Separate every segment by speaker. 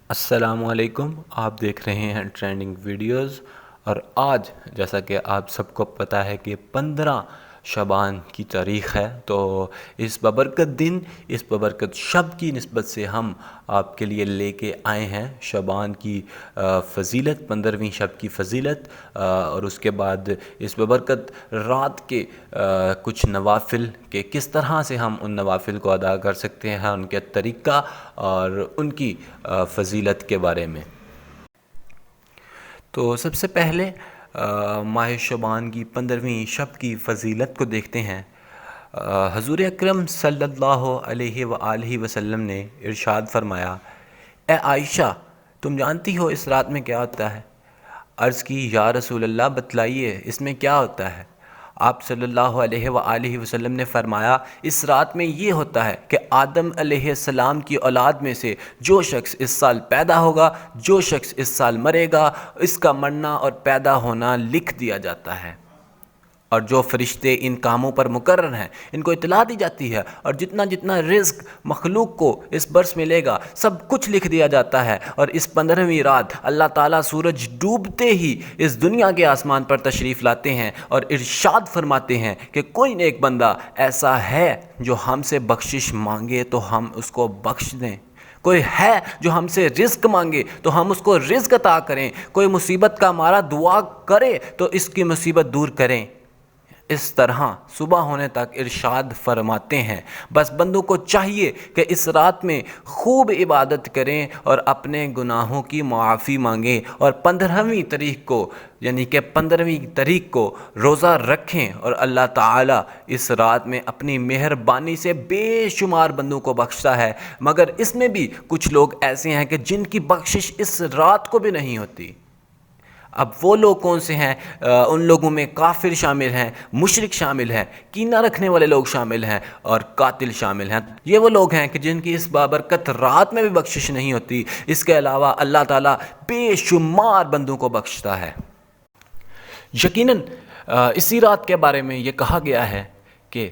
Speaker 1: السلام علیکم، آپ دیکھ رہے ہیں ٹرینڈنگ ویڈیوز۔ اور آج جیسا کہ آپ سب کو پتہ ہے کہ 15 شعبان کی تاریخ ہے، تو اس بابرکت دن، اس بابرکت شب کی نسبت سے ہم آپ کے لیے لے کے آئے ہیں شعبان کی فضیلت، 15ویں شب کی فضیلت، اور اس کے بعد اس بابرکت رات کے کچھ نوافل کہ کس طرح سے ہم ان نوافل کو ادا کر سکتے ہیں، ان کے طریقہ اور ان کی فضیلت کے بارے میں۔ تو سب سے پہلے ماہ شعبان کی 15ویں شب کی فضیلت کو دیکھتے ہیں۔ حضور اکرم صلی اللہ علیہ وآلہ وسلم نے ارشاد فرمایا، اے عائشہ، تم جانتی ہو اس رات میں کیا ہوتا ہے؟ عرض کی، یا رسول اللہ بتلائیے، اس میں کیا ہوتا ہے؟ آپ صلی اللہ علیہ وآلہ وسلم نے فرمایا، اس رات میں یہ ہوتا ہے کہ آدم علیہ السلام کی اولاد میں سے جو شخص اس سال پیدا ہوگا، جو شخص اس سال مرے گا، اس کا مرنا اور پیدا ہونا لکھ دیا جاتا ہے، اور جو فرشتے ان کاموں پر مقرر ہیں ان کو اطلاع دی جاتی ہے، اور جتنا جتنا رزق مخلوق کو اس برس ملے گا سب کچھ لکھ دیا جاتا ہے۔ اور اس 15ویں رات اللہ تعالیٰ سورج ڈوبتے ہی اس دنیا کے آسمان پر تشریف لاتے ہیں اور ارشاد فرماتے ہیں کہ کوئی نیک بندہ ایسا ہے جو ہم سے بخشش مانگے تو ہم اس کو بخش دیں، کوئی ہے جو ہم سے رزق مانگے تو ہم اس کو رزق عطا کریں، کوئی مصیبت کا مارا دعا کرے تو اس کی مصیبت دور کریں۔ اس طرح صبح ہونے تک ارشاد فرماتے ہیں۔ بس بندوں کو چاہیے کہ اس رات میں خوب عبادت کریں اور اپنے گناہوں کی معافی مانگیں، اور 15ویں تاریخ کو یعنی کہ 15ویں تاریخ کو روزہ رکھیں، اور اللہ تعالیٰ اس رات میں اپنی مہربانی سے بے شمار بندوں کو بخشتا ہے، مگر اس میں بھی کچھ لوگ ایسے ہیں کہ جن کی بخشش اس رات کو بھی نہیں ہوتی۔ اب وہ لوگ کون سے ہیں؟ ان لوگوں میں کافر شامل ہیں، مشرک شامل ہیں، کینہ رکھنے والے لوگ شامل ہیں، اور قاتل شامل ہیں۔ یہ وہ لوگ ہیں کہ جن کی اس بابرکت رات میں بھی بخشش نہیں ہوتی۔ اس کے علاوہ اللہ تعالیٰ بے شمار بندوں کو بخشتا ہے۔ یقیناً اسی رات کے بارے میں یہ کہا گیا ہے کہ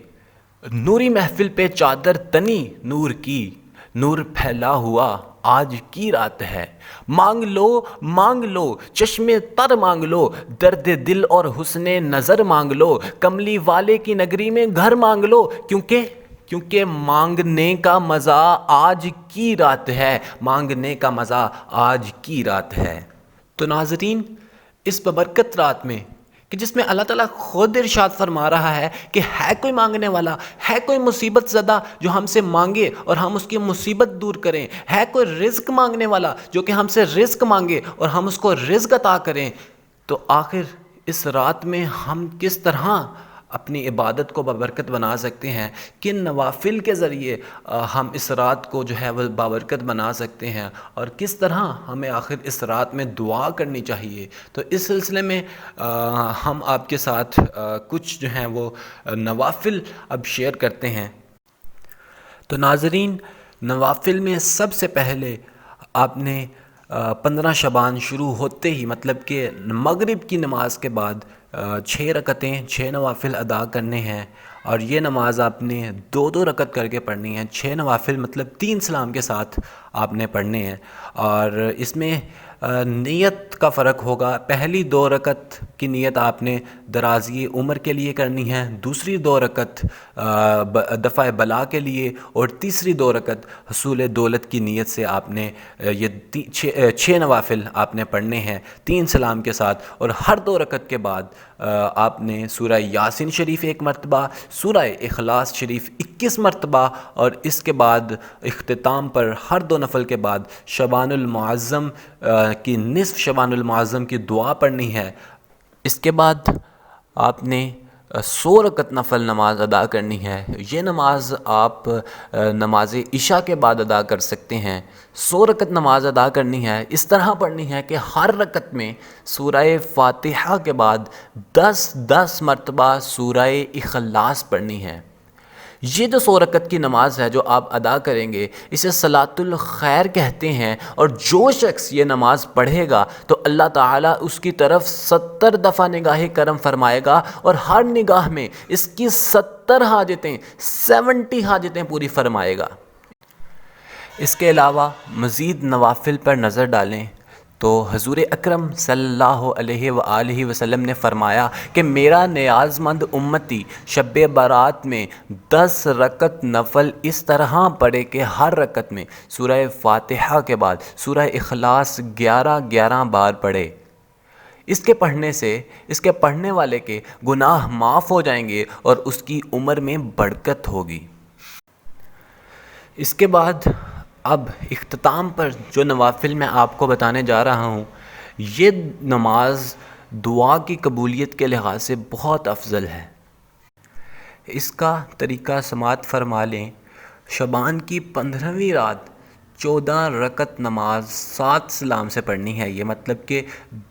Speaker 1: نوری محفل پہ چادر تنی نور کی، نور پھیلا ہوا آج کی رات ہے، مانگ لو چشم تر مانگ لو، درد دل اور حسن نظر مانگ لو، کملی والے کی نگری میں گھر مانگ لو، کیونکہ مانگنے کا مزہ آج کی رات ہے، مانگنے کا مزہ آج کی رات ہے۔ تو ناظرین، اس بابرکت رات میں کہ جس میں اللہ تعالیٰ خود ارشاد فرما رہا ہے کہ ہے کوئی مانگنے والا، ہے کوئی مصیبت زدہ جو ہم سے مانگے اور ہم اس کی مصیبت دور کریں، ہے کوئی رزق مانگنے والا جو کہ ہم سے رزق مانگے اور ہم اس کو رزق عطا کریں، تو آخر اس رات میں ہم کس طرح اپنی عبادت کو بابرکت بنا سکتے ہیں، کن نوافل کے ذریعے ہم اس رات کو جو ہے وہ بابرکت بنا سکتے ہیں، اور کس طرح ہمیں آخر اس رات میں دعا کرنی چاہیے۔ تو اس سلسلے میں ہم آپ کے ساتھ کچھ جو ہیں وہ نوافل اب شیئر کرتے ہیں۔ تو ناظرین، نوافل میں سب سے پہلے آپ نے 15 شعبان شروع ہوتے ہی مطلب کہ مغرب کی نماز کے بعد 6 رکعتیں، 6 نوافل ادا کرنے ہیں، اور یہ نماز آپ نے 2 رکعت کر کے پڑھنی ہے۔ 6 نوافل مطلب 3 سلام کے ساتھ آپ نے پڑھنے ہیں، اور اس میں نیت کا فرق ہوگا۔ پہلی 2 رکعت کی نیت آپ نے درازی عمر کے لیے کرنی ہے، دوسری 2 رکعت دفع بلا کے لیے، اور تیسری 2 رکعت حصول دولت کی نیت سے آپ نے یہ 6 نوافل آپ نے پڑھنے ہیں 3 سلام کے ساتھ۔ اور ہر 2 رکعت کے بعد آپ نے سورہ یاسین شریف 1 مرتبہ، سورہ اخلاص شریف 21 مرتبہ، اور اس کے بعد اختتام پر ہر 2 نفل کے بعد شعبان المعظم کی نصف شعبان المعظم کی دعا پڑھنی ہے۔ اس کے بعد آپ نے 100 رکعت نفل نماز ادا کرنی ہے۔ یہ نماز آپ نماز عشاء کے بعد ادا کر سکتے ہیں۔ 100 رکعت نماز ادا کرنی ہے، اس طرح پڑھنی ہے کہ ہر رکعت میں سورہ فاتحہ کے بعد 10 مرتبہ سورہ اخلاص پڑھنی ہے۔ یہ جو 100 رکعت کی نماز ہے جو آپ ادا کریں گے، اسے صلاۃ الخیر کہتے ہیں، اور جو شخص یہ نماز پڑھے گا تو اللہ تعالیٰ اس کی طرف 70 دفعہ نگاہ کرم فرمائے گا، اور ہر نگاہ میں اس کی 70 حاجتیں پوری فرمائے گا۔ اس کے علاوہ مزید نوافل پر نظر ڈالیں تو حضور اکرم صلی اللہ علیہ وآلہ وسلم نے فرمایا کہ میرا نیاز مند امتی شب برات میں 10 رکعت نفل اس طرح پڑھے کہ ہر رکعت میں سورہ فاتحہ کے بعد سورہ اخلاص 11 بار پڑھے۔ اس کے پڑھنے والے کے گناہ معاف ہو جائیں گے اور اس کی عمر میں برکت ہوگی۔ اس کے بعد اب اختتام پر جو نوافل میں آپ کو بتانے جا رہا ہوں، یہ نماز دعا کی قبولیت کے لحاظ سے بہت افضل ہے۔ اس کا طریقہ سماعت فرما لیں۔ شعبان کی 15ویں رات 14 رکعت نماز 7 سلام سے پڑھنی ہے۔ یہ مطلب کہ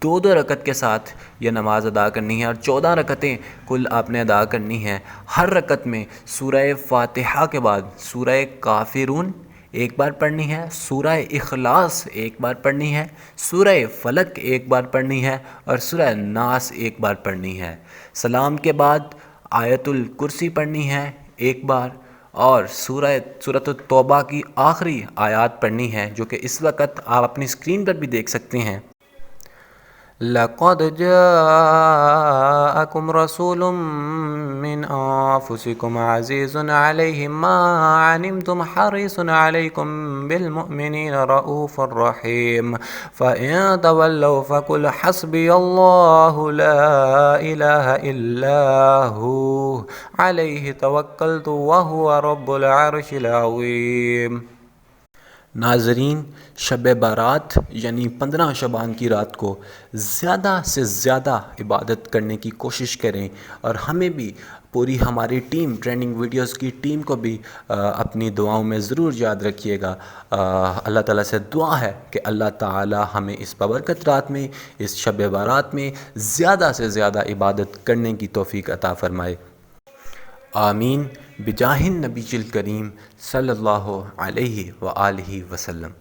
Speaker 1: 2 رکعت کے ساتھ یہ نماز ادا کرنی ہے اور 14 رکعتیں کل آپ نے ادا کرنی ہیں۔ ہر رکعت میں سورہ فاتحہ کے بعد سورہ کافرون 1 بار پڑھنی ہے، سورہ اخلاص 1 بار پڑھنی ہے، سورہ فلق 1 بار پڑھنی ہے اور سورہ ناس 1 بار پڑھنی ہے۔ سلام کے بعد آیت الکرسی پڑھنی ہے 1 بار اور سورۃ التوبہ کی آخری آیات پڑھنی ہے، جو کہ اس وقت آپ اپنی اسکرین پر بھی دیکھ سکتے ہیں۔ لَقَدْ جَاءَكُمْ رَسُولٌ مِّنْ أَنفُسِكُمْ عَزِيزٌ عَلَيْهِ مَا عَنِتُّمْ حَرِيصٌ عَلَيْكُمْ بِالْمُؤْمِنِينَ رَءُوفٌ رَحِيمٌ فَإِن تَوَلَّوْا فَقُلْ حَسْبِيَ اللَّهُ لَا إِلَٰهَ إِلَّا هُوَ عَلَيْهِ تَوَكَّلْتُ وَهُوَ رَبُّ الْعَرْشِ الْعَظِيمِ۔ ناظرین، شب برات یعنی 15 شعبان کی رات کو زیادہ سے زیادہ عبادت کرنے کی کوشش کریں اور ہمیں بھی پوری ہماری ٹیم ٹریننگ ویڈیوز کی ٹیم کو بھی اپنی دعاؤں میں ضرور یاد رکھیے گا۔ اللہ تعالیٰ سے دعا ہے کہ اللہ تعالیٰ ہمیں اس بابرکت رات میں، اس شب برات میں زیادہ سے زیادہ عبادت کرنے کی توفیق عطا فرمائے۔ آمین بجاہ النبی الکریم صلی اللہ علیہ وآلہ وسلم۔